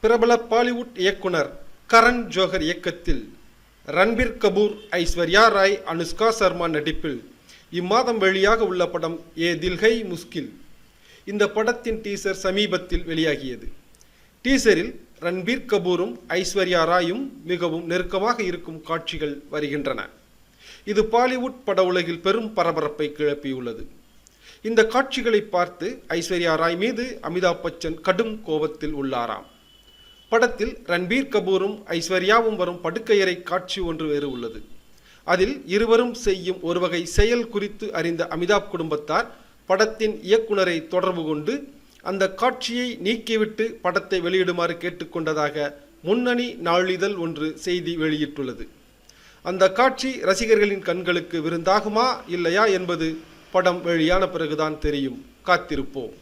பிரபல பாலிவுட் இயக்குனர் கரண் ஜோஹர் இயக்கத்தில் ரன்பீர் கபூர், ஐஸ்வர்யா ராய், அனுஷ்கா சர்மா நடிப்பில் இம்மாதம் வெளியாக உள்ள படம் ஏ தில் ஹை முஸ்கில். இந்த படத்தின் டீசர் சமீபத்தில் வெளியாகியது. டீசரில் ரன்பீர் கபூரும் ஐஸ்வர்யா ராயும் மிகவும் நெருக்கமாக இருக்கும் காட்சிகள் வருகின்றன. இது பாலிவுட் பட உலகில் பெரும் பரபரப்பை கிளப்பியுள்ளது. இந்த காட்சிகளை பார்த்து ஐஸ்வர்யா ராய் மீது அமிதாப் பச்சன் கடும் கோபத்தில் உள்ளாராம். படத்தில் ரன்பீர் கபூரும் ஐஸ்வர்யாவும் வரும் படுக்கையறை காட்சி ஒன்று வேறு உள்ளது. அதில் இருவரும் செய்யும் ஒரு வகை செயல் குறித்து அறிந்த அமிதாப் குடும்பத்தார் படத்தின் இயக்குனரை தொடர்பு கொண்டு அந்த காட்சியை நீக்கிவிட்டு படத்தை வெளியிடுமாறு கேட்டுக்கொண்டதாக முன்னணி நாளிதழ் ஒன்று செய்தி வெளியிட்டுள்ளது. அந்த காட்சி ரசிகர்களின் கண்களுக்கு விருந்தாகுமா இல்லையா என்பது படம் வெளியான பிறகுதான் தெரியும். காத்திருப்போம்.